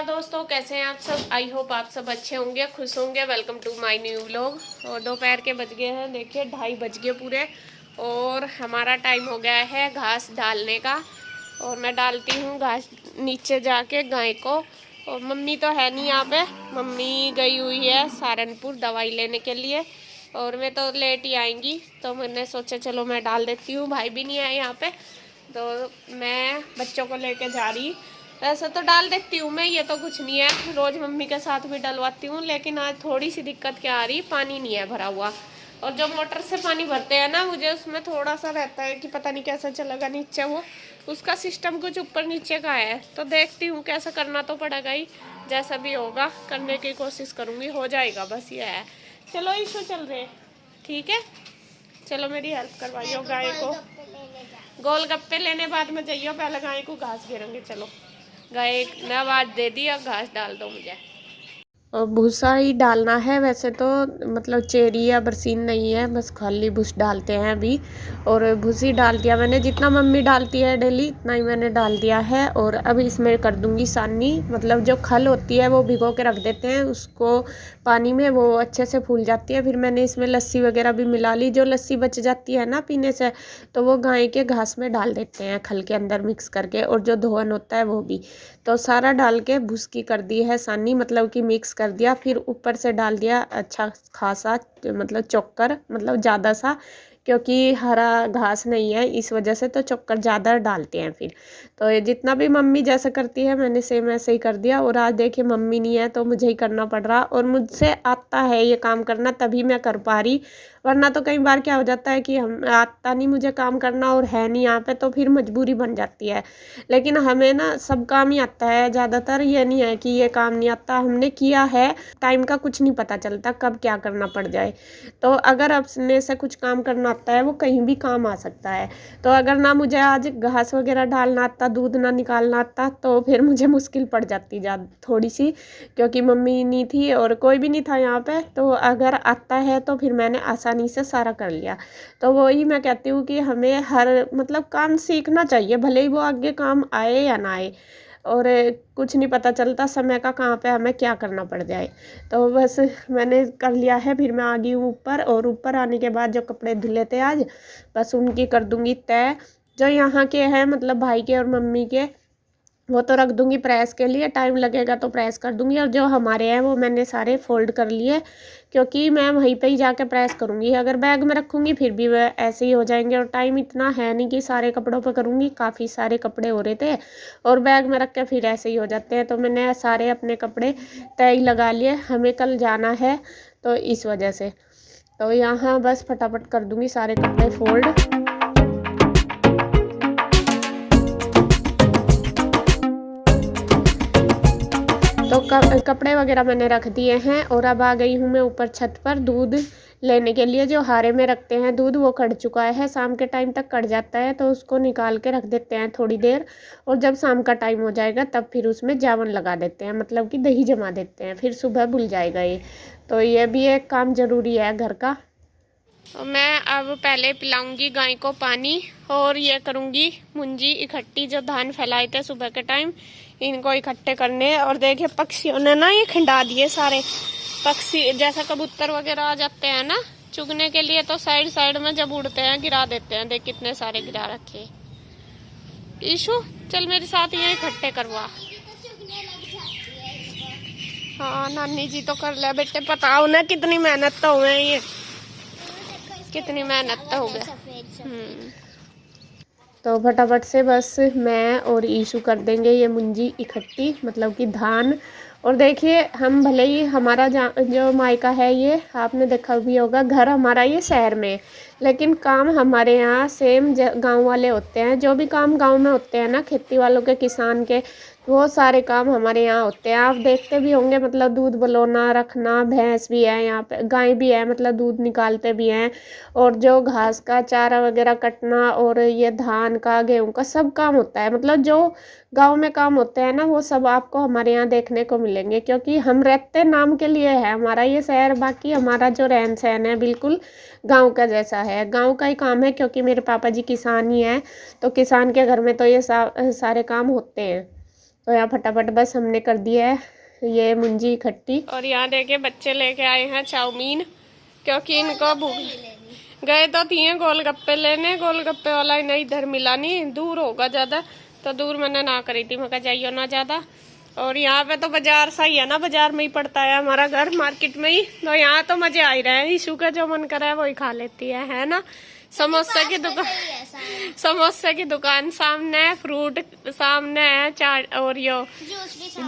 नमस्कार दोस्तों, कैसे हैं आप सब। आई होप आप सब अच्छे होंगे, खुश होंगे। Welcome to my new vlog. और दोपहर के बज गए हैं, देखिए 2:30 बज गए पूरे। और हमारा टाइम हो गया है घास डालने का। और मैं डालती हूँ घास नीचे जाके गाय को। और मम्मी तो है नहीं यहाँ पे, मम्मी गई हुई है सहारनपुर दवाई लेने के लिए। और मैं तो लेट ही आएंगी, तो मैंने सोचा चलो मैं डाल देती हूँ। भाई भी नहीं है यहाँ पे, तो मैं बच्चों को लेके जा रही। वैसे तो डाल देती हूँ मैं, ये तो कुछ नहीं है, रोज़ मम्मी के साथ भी डलवाती हूँ। लेकिन आज थोड़ी सी दिक्कत क्या आ रही, पानी नहीं है भरा हुआ। और जो मोटर से पानी भरते हैं ना, मुझे उसमें थोड़ा सा रहता है कि पता नहीं कैसा चलेगा नीचे, वो उसका सिस्टम कुछ ऊपर नीचे का है। तो देखती हूँ, कैसा करना तो पड़ेगा ही, जैसा भी होगा करने की कोशिश करूँगी, हो जाएगा, बस ये है। चलो ईशू चल रहे, ठीक है, चलो मेरी हेल्प करवाइयो गाय को। गोलगप्पे लेने बाद में जाइयो, पहले गाय को घास घेरेंगे। चलो गाय ने आवाज दे दी, अब घास डाल दो मुझे। और भूसा ही डालना है वैसे तो, मतलब चेरी या बरसीन नहीं है, बस खाली भूस डालते हैं अभी। और भूसी डाल दिया मैंने, जितना मम्मी डालती है डेली इतना ही मैंने डाल दिया है। और अब इसमें कर दूंगी सानी, मतलब जो खल होती है वो भिगो के रख देते हैं उसको पानी में, वो अच्छे से फूल जाती है। फिर मैंने इसमें लस्सी वगैरह भी मिला ली, जो लस्सी बच जाती है ना पीने से, तो वो गाय के घास में डाल देते हैं खल के अंदर मिक्स करके। और जो धोवन होता है वो भी, तो सारा डाल के भुसकी कर दी है सानी, मतलब कि मिक्स कर दिया। फिर ऊपर से डाल दिया अच्छा खासा, मतलब चोकर, मतलब ज़्यादा सा, क्योंकि हरा घास नहीं है इस वजह से, तो चोकर ज़्यादा डालते हैं फिर। तो ये जितना भी मम्मी जैसा करती है मैंने सेम ऐसे ही कर दिया। और आज देखिए मम्मी नहीं है तो मुझे ही करना पड़ रहा, और मुझसे आता है ये काम करना तभी मैं कर पा रही। वरना तो कई बार क्या हो जाता है कि हम आता नहीं मुझे काम करना, और है नहीं यहाँ पे, तो फिर मजबूरी बन जाती है। लेकिन हमें ना सब काम ही आता है ज़्यादातर, ये नहीं है कि ये काम नहीं आता, हमने किया है। टाइम का कुछ नहीं पता चलता कब क्या करना पड़ जाए। तो अगर अपने से कुछ काम करना आता है वो कहीं भी काम आ सकता है। तो अगर ना मुझे आज घास वगैरह डालना आता, दूध ना निकालना आता, तो फिर मुझे मुश्किल पड़ जाती ज़्यादा थोड़ी सी, क्योंकि मम्मी नहीं थी और कोई भी नहीं था यहाँ पे। तो अगर आता है तो फिर मैंने आसानी से सारा कर लिया। तो वही मैं कहती हूँ कि हमें हर मतलब काम सीखना चाहिए, भले ही वो आगे काम आए या ना आए। और कुछ नहीं पता चलता समय का, कहाँ पे हमें क्या करना पड़ जाए। तो बस मैंने कर लिया है। फिर मैं आ गई हूँ ऊपर, और ऊपर आने के बाद जो कपड़े धुले थे आज, बस उनकी कर दूँगी तय। जो यहाँ के हैं मतलब भाई के और मम्मी के, वो तो रख दूंगी प्रेस के लिए, टाइम लगेगा तो प्रेस कर दूंगी। और जो हमारे हैं वो मैंने सारे फोल्ड कर लिए, क्योंकि मैं वहीं पे ही जाके प्रेस करूंगी। अगर बैग में रखूंगी फिर भी वह ऐसे ही हो जाएंगे, और टाइम इतना है नहीं कि सारे कपड़ों पे करूंगी, काफ़ी सारे कपड़े हो रहे थे, और बैग में रख के फिर ऐसे ही हो जाते हैं। तो मैंने सारे अपने कपड़े तय लगा लिए, हमें कल जाना है तो इस वजह से। तो यहाँ बस फटाफट कर दूंगी सारे कपड़े फोल्ड। तो कपड़े वगैरह मैंने रख दिए हैं, और अब आ गई हूँ मैं ऊपर छत पर दूध लेने के लिए। जो हारे में रखते हैं दूध वो कढ़ चुका है, शाम के टाइम तक कढ़ जाता है, तो उसको निकाल के रख देते हैं थोड़ी देर। और जब शाम का टाइम हो जाएगा तब फिर उसमें जावन लगा देते हैं, मतलब कि दही जमा देते हैं, फिर सुबह भूल जाएगा ये। तो ये भी एक काम ज़रूरी है घर का। और मैं अब पहले पिलाऊंगी गाय को पानी, और ये करूंगी मुंजी इकट्ठी, जो धान फैलाए थे सुबह के टाइम, इनको इकट्ठे करने। और देखिए पक्षियों ने ना ये खिंडा दिए सारे। पक्षी जैसा कबूतर वगैरह आ जाते हैं ना चुगने के लिए, तो साइड साइड में जब उड़ते हैं गिरा देते हैं। देख कितने सारे गिरा रखे। ईशु चल मेरे साथ ये इकट्ठे करवा। हाँ नानी जी तो कर ले बेटे, पता हो ना कितनी मेहनत तो हुए ये, कितनी मेहनत तो हो गया। तो फटाफट से बस मैं और ईशु कर देंगे ये मुंजी इकट्ठी, मतलब कि धान। और देखिए हम भले ही हमारा जो मायका है ये आपने देखा भी होगा, घर हमारा ये शहर में, लेकिन काम हमारे यहाँ सेम गांव वाले होते हैं। जो भी काम गांव में होते हैं ना, खेती वालों के, किसान के, वो सारे काम हमारे यहाँ होते हैं। आप देखते भी होंगे, मतलब दूध बलौना रखना, भैंस भी है यहाँ पे, गाय भी है, मतलब दूध निकालते भी हैं। और जो घास का चारा वगैरह कटना, और ये धान का गेहूं का सब काम होता है। मतलब जो गांव में काम होते हैं ना वो सब आपको हमारे यहाँ देखने को मिलेंगे, क्योंकि हम रहते नाम के लिए है हमारा ये शहर, बाकी हमारा जो रहन सहन है बिल्कुल गांव का जैसा है, गांव का ही काम है। क्योंकि मेरे पापा जी किसान ही हैं, तो किसान के घर में तो ये सारे काम होते हैं। तो यहाँ फटाफट बस हमने कर दिया है ये मुंजी इकट्ठी। और यहाँ देखे बच्चे लेके आए हैं चाउमीन, क्योंकि इनको भूख गए तो थी गोलगप्पे लेने, गोलगप्पे वाला ही नहीं इधर मिला, नहीं दूर होगा ज़्यादा, तो दूर मैंने ना करी थी, मैं जाइयो ना ज़्यादा। और यहाँ पे तो बाजार सा ही है ना, बाजार में ही पड़ता है हमारा घर, मार्केट में ही, तो यहाँ तो मजे आ ही रहे हैं। ईशू का जो मन करे वही खा लेती है ना। समोसे की दुकान, समोसे की दुकान सामने है, फ्रूट सामने है, चाट और यो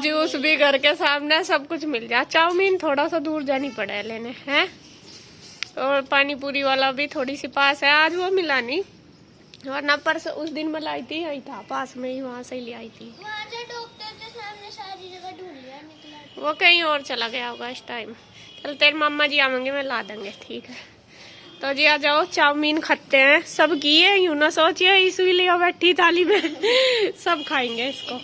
जूस भी घर के सामने, सब कुछ मिल जाए। चाउमीन थोड़ा सा दूर जानी पड़े लेने हैं, और पानी पूरी वाला भी थोड़ी सी पास है, आज वो मिला नहीं, वरना परसों उस दिन मैं लाई थी, यही था पास में ही, वहाँ से ही ले आई थी। वो कहीं और चला गया होगा इस टाइम। चल तेरे मामा जी आवेंगे, मैं ला देंगे, ठीक है। तो जी आ जाओ, चाउमीन खाते हैं, सब की है, यूं ना सोचिए इसीलिए बैठी थाली में सब खाएंगे इसको।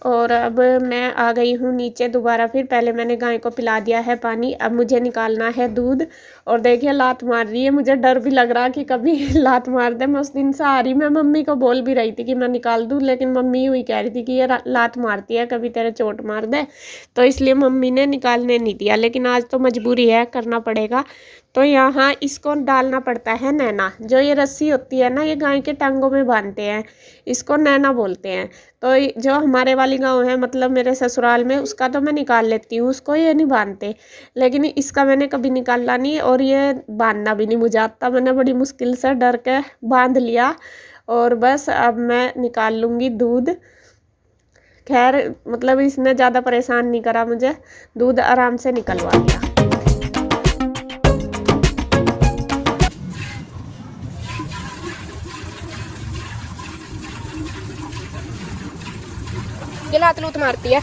और अब मैं आ गई हूँ नीचे दोबारा, फिर पहले मैंने गाय को पिला दिया है पानी, अब मुझे निकालना है दूध। और देखिए लात मार रही है, मुझे डर भी लग रहा कि कभी लात मार दे। मैं उस दिन से आ रही, मैं मम्मी को बोल भी रही थी कि मैं निकाल दूँ, लेकिन मम्मी हुई कह रही थी कि ये लात मारती है, कभी तेरे चोट मार दे, तो इसलिए मम्मी ने निकालने नहीं दिया। लेकिन आज तो मजबूरी है, करना पड़ेगा। तो यहाँ इसको डालना पड़ता है नैना, जो ये रस्सी होती है ना, ये गाय के टांगों में बांधते हैं, इसको नैना बोलते हैं। तो जो हमारे वाली गांव है, मतलब मेरे ससुराल में, उसका तो मैं निकाल लेती हूँ, उसको ये नहीं बांधते, लेकिन इसका मैंने कभी निकाला नहीं, और ये बांधना भी नहीं मुझे आता, मैंने बड़ी मुश्किल से डर के बांध लिया। और बस अब मैं निकाल लूँगी दूध। खैर मतलब इसने ज़्यादा परेशान नहीं करा मुझे, दूध आराम से निकलवा दिया। ये लात लूत मारती है।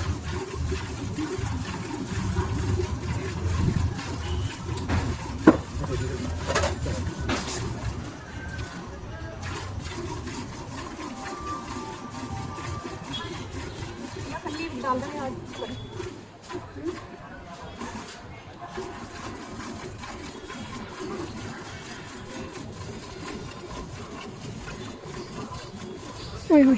ओए ओए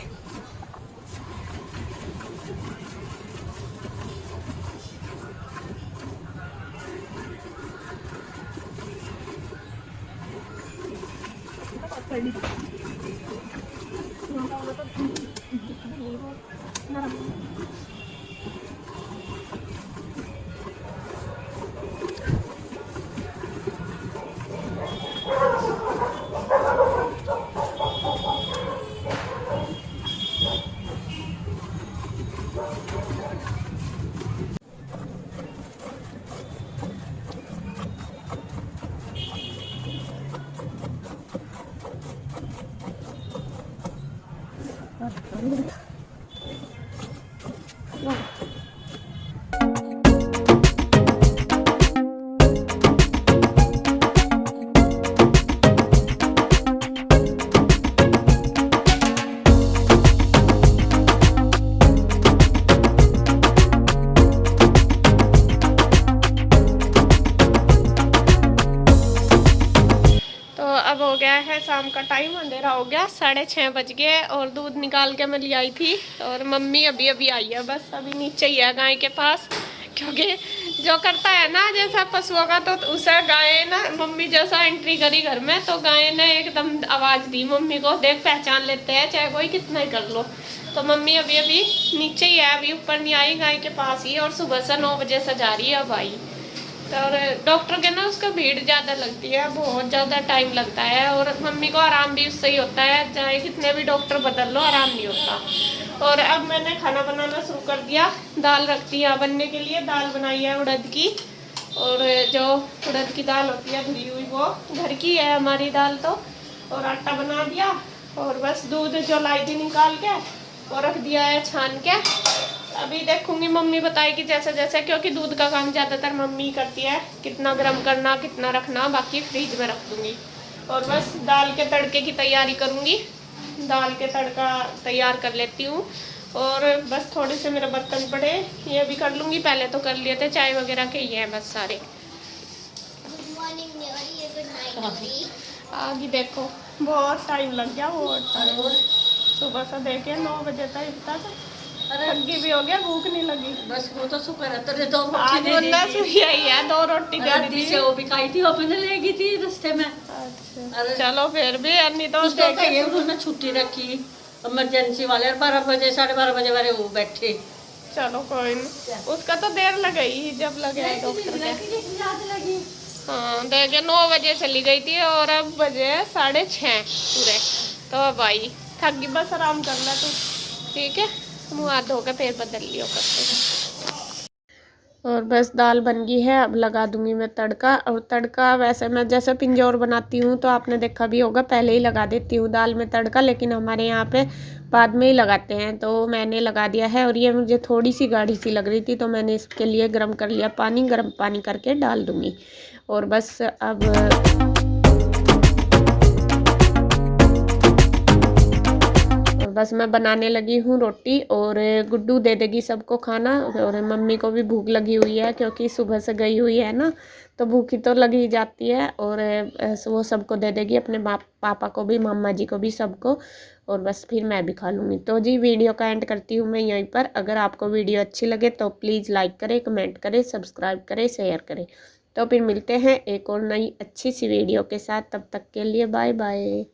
अब हो गया है शाम का टाइम, अंधेरा हो गया, 6:30 बज गए। और दूध निकाल के मैं ले आई थी, और मम्मी अभी अभी आई है, बस अभी नीचे ही है गाय के पास। क्योंकि जो करता है ना जैसा पशुओं का, तो उसे गाय ना, मम्मी जैसा एंट्री करी घर में तो गाय ने एकदम आवाज़ दी मम्मी को, देख पहचान लेते हैं चाहे कोई कितना ही कर लो। तो मम्मी अभी अभी नीचे ही है, अभी ऊपर नहीं आई, गाय के पास ही, और सुबह से 9 बजे से जा रही है अब आई। और डॉक्टर के ना उसका भीड़ ज़्यादा लगती है, बहुत ज़्यादा टाइम लगता है, और मम्मी को आराम भी उससे ही होता है, चाहे कितने भी डॉक्टर बदल लो आराम नहीं होता। और अब मैंने खाना बनाना शुरू कर दिया, दाल रखती है बनने के लिए, दाल बनाई है उड़द की, और जो उड़द की दाल होती है धुली हुई, वो घर की है हमारी दाल तो। और आटा बना दिया, और बस दूध जो लाई थी निकाल के वो रख दिया है छान के। अभी देखूंगी मम्मी बताएगी जैसे जैसे, क्योंकि दूध का काम ज़्यादातर मम्मी करती है, कितना गर्म करना कितना रखना, बाकी फ्रिज में रख दूंगी। और बस दाल के तड़के की तैयारी करूंगी, दाल के तड़का तैयार कर लेती हूँ। और बस थोड़े से मेरे बर्तन पड़े, ये भी कर लूँगी, पहले तो कर लिए थे, चाय वगैरह के ही हैं बस सारे। आगे देखो बहुत टाइम लग गया, बहुत टाइम। सुबह से देखे 9 बजे तक थकी भी हो गया, भूख नहीं लगी। बस वो तो शुक्र है तेरे 2 आज रोटी दे दी। यही है, 2 रोटी दे दी से वो भी खाई थी, वो अपने ले गई थी रास्ते में। अच्छा चलो फिर भी अन्नी तो देखे उन्होंने छुट्टी रखी इमरजेंसी वाले, 12 बजे 12:30 बजे वाले वो बैठे। चलो कोई नहीं, उसका तो देर लगेगी जब लगे डॉक्टर के। हाँ देखे 9 बजे चली गई थी और अब बजे 6:30 पूरे। तो भाई थक गई, बस आराम कर ले तू, ठीक है। मुँह हाथ धो के फिर बदल लियो करते। और बस दाल बन गई है, अब लगा दूंगी मैं तड़का। और तड़का वैसे मैं जैसे पिंजौर बनाती हूँ तो आपने देखा भी होगा, पहले ही लगा देती हूँ दाल में तड़का, लेकिन हमारे यहाँ पे बाद में ही लगाते हैं, तो मैंने लगा दिया है। और ये मुझे थोड़ी सी गाढ़ी सी लग रही थी तो मैंने इसके लिए गर्म कर लिया पानी, गर्म पानी करके डाल दूँगी। और बस अब बस मैं बनाने लगी हूँ रोटी, और गुड्डू दे देगी सबको खाना। और मम्मी को भी भूख लगी हुई है क्योंकि सुबह से गई हुई है ना, तो भूखी तो लगी ही जाती है। और वो सबको दे देगी, अपने पापा को भी, मामा जी को भी, सबको। और बस फिर मैं भी खा लूँगी। तो जी वीडियो का एंड करती हूँ मैं यहीं पर। अगर आपको वीडियो अच्छी लगे तो प्लीज़ लाइक करें, कमेंट करें, सब्सक्राइब करें, शेयर करें। तो फिर मिलते हैं एक और नई अच्छी सी वीडियो के साथ, तब तक के लिए बाय बाय।